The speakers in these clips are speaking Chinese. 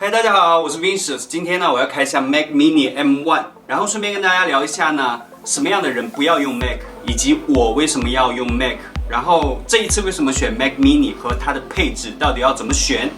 嗨，大家好，我是 Vincent。今天呢，我要开箱 Mac Mini M1，然后顺便跟大家聊一下呢，什么样的人不要用 Mac， 以及我为什么要用 Mac， 然后这一次为什么选 Mac Mini 和它的配置到底要怎么选。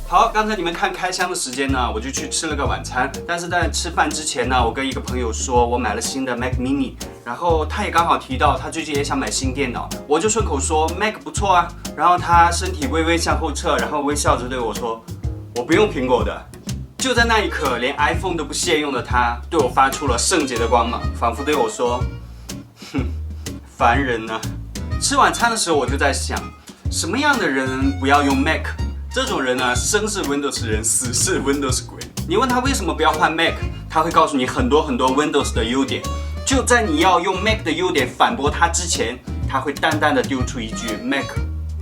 好，刚才你们看开箱的时间呢，我就去吃了个晚餐。但是在吃饭之前呢，我跟一个朋友说，我买了新的 Mac Mini， 然后他也刚好提到他最近也想买新电脑，我就顺口说 Mac 不错啊。然后他身体微微向后侧，然后微笑着对我说，我不用苹果的。就在那一刻，连 iPhone 都不屑用的他，对我发出了圣洁的光芒，仿佛对我说，哼，烦人啊。吃晚餐的时候我就在想，什么样的人不要用 Mac？这种人呢，生是 Windows 人，死是 Windows 鬼。你问他为什么不要换 Mac， 他会告诉你很多 Windows 的优点。就在你要用 Mac 的优点反驳他之前，他会淡淡的丢出一句 Mac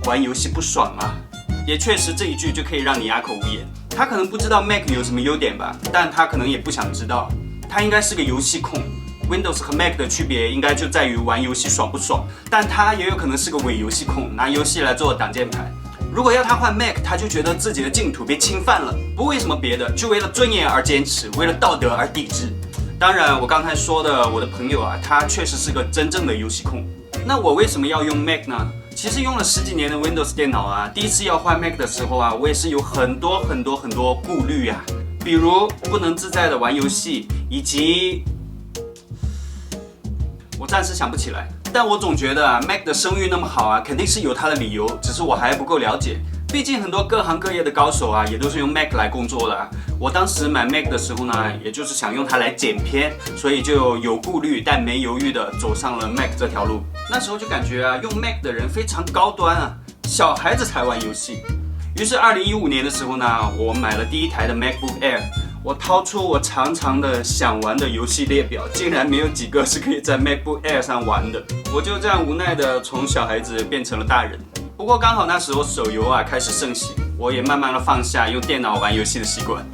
玩游戏不爽啊。也确实这一句就可以让你哑口无言。他可能不知道 Mac 有什么优点吧，但他可能也不想知道。他应该是个游戏控。Windows 和 Mac 的区别应该就在于玩游戏爽不爽，但他也有可能是个伪游戏控，拿游戏来做挡箭牌。如果要他换 Mac， 他就觉得自己的净土被侵犯了，不为什么别的，就为了尊严而坚持，为了道德而抵制。当然，我刚才说的我的朋友啊，他确实是个真正的游戏控。那我为什么要用 Mac 呢？其实用了10几年的 Windows 电脑啊，第一次要换 Mac 的时候啊，我也是有很多顾虑啊，比如不能自在的玩游戏，以及我暂时想不起来。但我总觉得啊 ，Mac 的声誉那么好啊，肯定是有它的理由，只是我还不够了解。毕竟很多各行各业的高手啊，也都是用 Mac 来工作的啊。我当时买 Mac 的时候呢，也就是想用它来剪片，所以就有顾虑但没犹豫的走上了 Mac 这条路。那时候就感觉啊，用 Mac 的人非常高端啊，小孩子才玩游戏。于是2015年的时候呢，我买了第一台的 MacBook Air。我掏出我长长的想玩的游戏列表，竟然没有几个是可以在 MacBook Air 上玩的。我就这样无奈的从小孩子变成了大人。不过刚好那时候手游啊开始盛行，我也慢慢的放下用电脑玩游戏的习惯。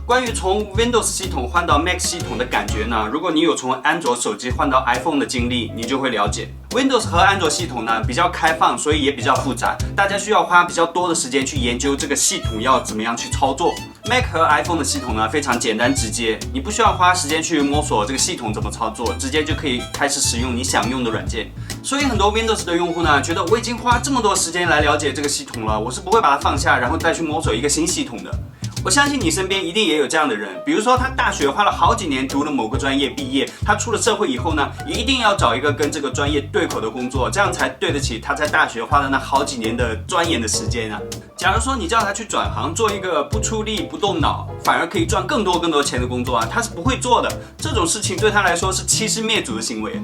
关于从 Windows 系统换到 Mac 系统的感觉呢，如果你有从安卓手机换到 iPhone 的经历，你就会了解。Windows 和安卓系统呢比较开放，所以也比较复杂，大家需要花比较多的时间去研究这个系统要怎么样去操作。Mac 和 iPhone 的系统呢非常简单直接，你不需要花时间去摸索这个系统怎么操作，直接就可以开始使用你想用的软件。所以很多 Windows 的用户呢觉得我已经花这么多时间来了解这个系统了，我是不会把它放下，然后再去摸索一个新系统的。我相信你身边一定也有这样的人，比如说他大学花了好几年读了某个专业毕业，他出了社会以后呢，也一定要找一个跟这个专业对口的工作，这样才对得起他在大学花的那好几年的钻研的时间啊。假如说你叫他去转行做一个不出力不动脑，反而可以赚更多钱的工作啊，他是不会做的。这种事情对他来说是欺师灭祖的行为。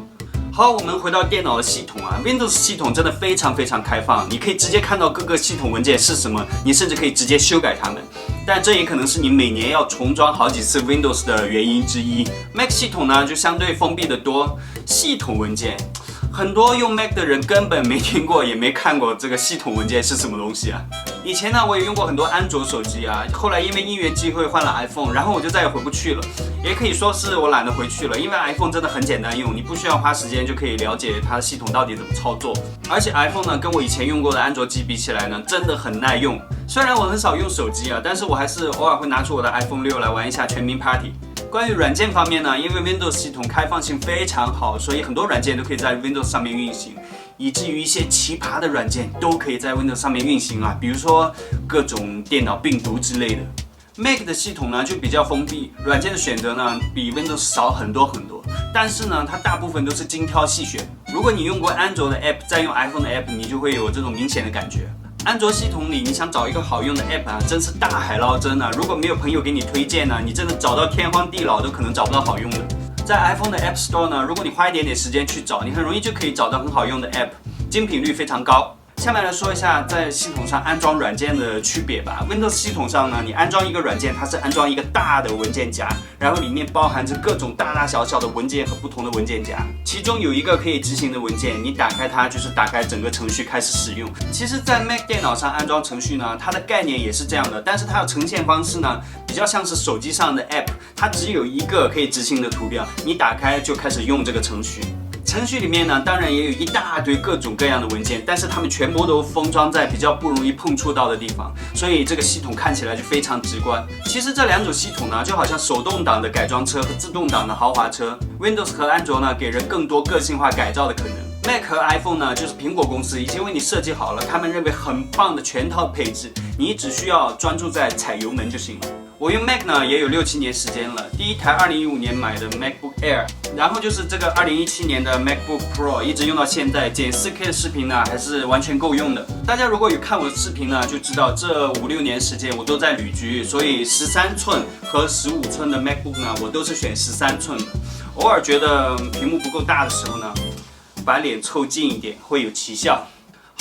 好，我们回到电脑的系统啊 ，Windows 系统真的非常开放，你可以直接看到各个系统文件是什么，你甚至可以直接修改它们。但这也可能是你每年要重装好几次 Windows 的原因之一。Mac 系统呢就相对封闭的多，系统文件，很多用 Mac 的人根本没听过也没看过这个系统文件是什么东西啊。以前呢我也用过很多安卓手机啊，后来因为因缘机会换了 iPhone， 然后我就再也回不去了。也可以说是我懒得回去了，因为 iPhone 真的很简单用，你不需要花时间就可以了解它的系统到底怎么操作。而且 iPhone 呢跟我以前用过的安卓机比起来呢，真的很耐用。虽然我很少用手机啊，但是我还是偶尔会拿出我的 iPhone 6来玩一下全民 Party。关于软件方面呢，因为 Windows 系统开放性非常好，所以很多软件都可以在 Windows 上面运行，以至于一些奇葩的软件都可以在 Windows 上面运行啊，比如说各种电脑病毒之类的。Mac 的系统呢就比较封闭，软件的选择呢比 Windows 少很多，但是呢它大部分都是精挑细选。如果你用过安卓的 App 再用 iPhone 的 App， 你就会有这种明显的感觉。安卓系统里，你想找一个好用的 App 啊，真是大海捞针啊！如果没有朋友给你推荐呢，你真的找到天荒地老都可能找不到好用的。在 iPhone 的 App Store 呢，如果你花一点点时间去找，你很容易就可以找到很好用的 App， 精品率非常高。下面来说一下在系统上安装软件的区别吧。Windows 系统上呢，你安装一个软件，它是安装一个大的文件夹，然后里面包含着各种大大小小的文件和不同的文件夹，其中有一个可以执行的文件，你打开它就是打开整个程序开始使用。其实，在 Mac 电脑上安装程序呢，它的概念也是这样的，但是它的呈现方式呢，比较像是手机上的 App， 它只有一个可以执行的图标，你打开就开始用这个程序。程序里面呢，当然也有一大堆各种各样的文件，但是它们全部都封装在比较不容易碰触到的地方，所以这个系统看起来就非常直观。其实这两种系统呢，就好像手动挡的改装车和自动挡的豪华车。Windows 和安卓呢，给人更多个性化改造的可能。Mac 和 iPhone 呢，就是苹果公司已经为你设计好了，他们认为很棒的全套配置，你只需要专注在踩油门就行了。我用 Mac 呢也有6、7年时间了，第一台2015年买的 MacBook Air， 然后就是这个2017年的 MacBook Pro， 一直用到现在，剪 4K 的视频呢还是完全够用的。大家如果有看我的视频呢，就知道这5、6年时间我都在旅居，所以13寸和15寸的 MacBook 呢，我都是选13寸的。偶尔觉得屏幕不够大的时候呢，把脸凑近一点会有奇效。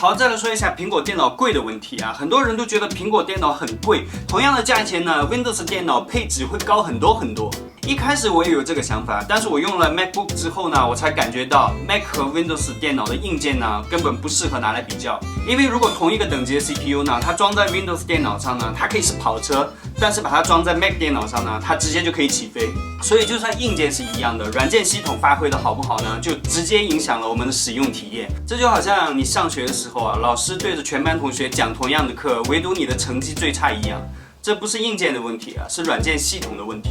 好，再来说一下苹果电脑贵的问题啊，很多人都觉得苹果电脑很贵，同样的价钱呢 ，Windows 电脑配置会高很多很多。一开始我也有这个想法，但是我用了 MacBook 之后呢，我才感觉到 Mac 和 Windows 电脑的硬件呢，根本不适合拿来比较。因为如果同一个等级的 CPU 呢，它装在 Windows 电脑上呢，它可以是跑车，但是把它装在 Mac 电脑上呢，它直接就可以起飞。所以就算硬件是一样的，软件系统发挥的好不好呢，就直接影响了我们的使用体验。这就好像你上学的时候啊，老师对着全班同学讲同样的课，唯独你的成绩最差一样。这不是硬件的问题啊，是软件系统的问题。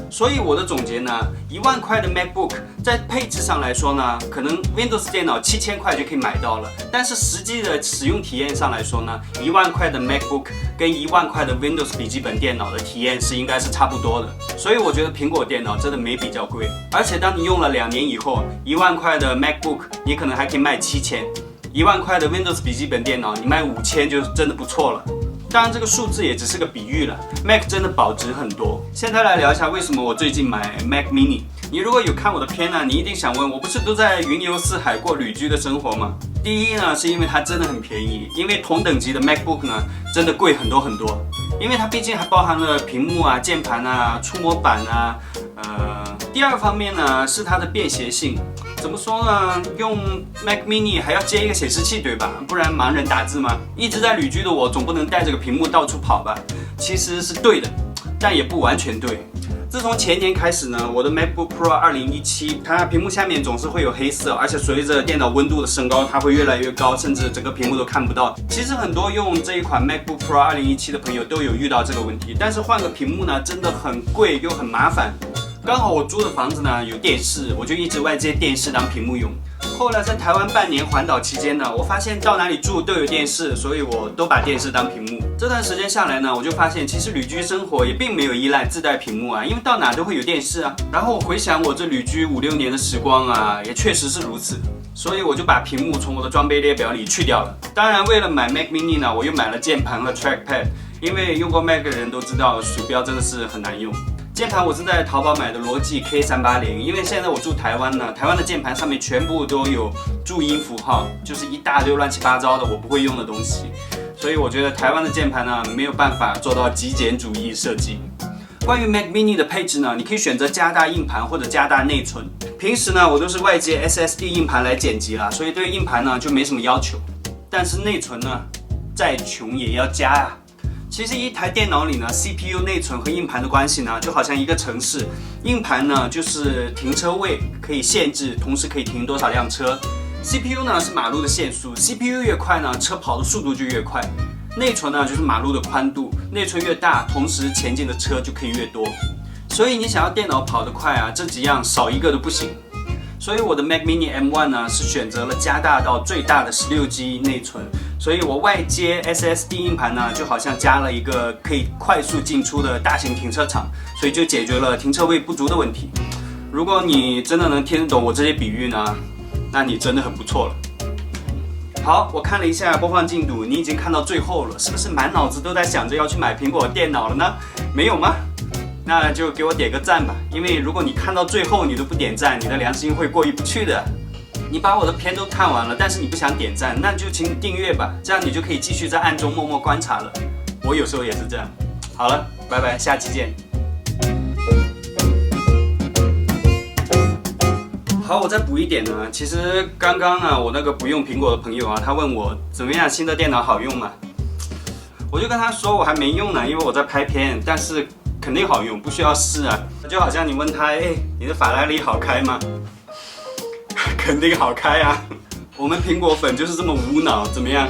所以我的总结呢，1万块的 MacBook 在配置上来说呢，可能 Windows 电脑7000块就可以买到了，但是实际的使用体验上来说呢，1万块的 MacBook 跟1万块的 Windows 笔记本电脑的体验应该是差不多的。所以我觉得苹果电脑真的没比较贵，而且当你用了2年以后，1万块的 MacBook 你可能还可以卖7000，1万块的 Windows 笔记本电脑你卖5000就真的不错了。当然，这个数字也只是个比喻了 ，Mac 真的保值很多。现在来聊一下为什么我最近买 Mac Mini。你如果有看我的片呢，你一定想问，我不是都在云游四海过旅居的生活吗？第一呢，是因为它真的很便宜，因为同等级的 MacBook 呢，真的贵很多很多。因为它毕竟还包含了屏幕啊、键盘啊、触摸板啊。第二方面呢，是它的便携性。怎么说呢？用 Mac Mini 还要接一个显示器，对吧？不然盲人打字吗？一直在旅居的我，总不能带着个屏幕到处跑吧？其实是对的，但也不完全对。自从前年开始呢，我的 MacBook Pro 2017，它屏幕下面总是会有黑色，而且随着电脑温度的升高，它会越来越高，甚至整个屏幕都看不到。其实很多用这一款 MacBook Pro 2017的朋友都有遇到这个问题，但是换个屏幕呢，真的很贵又很麻烦。刚好我租的房子呢有电视，我就一直外接电视当屏幕用。后来在台湾半年环岛期间呢，我发现到哪里住都有电视，所以我都把电视当屏幕。这段时间下来呢，我就发现其实旅居生活也并没有依赖自带屏幕啊，因为到哪都会有电视啊。然后我回想我这旅居5、6年的时光啊，也确实是如此。所以我就把屏幕从我的装备列表里去掉了。当然，为了买 Mac Mini 呢，我又买了键盘和 Trackpad， 因为用过 Mac 的人都知道，鼠标真的是很难用。键盘我是在淘宝买的罗技 K380， 因为现在我住台湾呢，台湾的键盘上面全部都有注音符号，就是一大堆乱七八糟的我不会用的东西，所以我觉得台湾的键盘呢没有办法做到极简主义设计。关于 Mac Mini 的配置呢，你可以选择加大硬盘或者加大内存。平时呢我都是外接 SSD 硬盘来剪辑啦，所以对硬盘呢就没什么要求，但是内存呢再穷也要加啊。其实一台电脑里呢 CPU 内存和硬盘的关系呢就好像一个城市，硬盘呢就是停车位，可以限制同时可以停多少辆车， CPU 呢是马路的限速， CPU 越快呢车跑的速度就越快，内存呢就是马路的宽度，内存越大同时前进的车就可以越多。所以你想要电脑跑得快啊，这几样少一个都不行。所以我的 Mac Mini M1 呢是选择了加大到最大的16G 内存，所以我外接 SSD 硬盘呢就好像加了一个可以快速进出的大型停车场，所以就解决了停车位不足的问题。如果你真的能听得懂我这些比喻呢，那你真的很不错了。好，我看了一下播放进度，你已经看到最后了，是不是满脑子都在想着要去买苹果电脑了呢？没有吗？那就给我点个赞吧，因为如果你看到最后你都不点赞，你的良心会过意不去的。你把我的片都看完了，但是你不想点赞，那就请你订阅吧，这样你就可以继续在暗中默默观察了。我有时候也是这样。好了，拜拜，下期见。好，我再补一点呢。其实刚刚啊，我那个不用苹果的朋友啊，他问我怎么样，新的电脑好用吗？我就跟他说我还没用呢，因为我在拍片，但是肯定好用，不需要试啊。就好像你问他，哎，你的法拉利好开吗？肯定好开啊。我们苹果粉就是这么无脑，怎么样？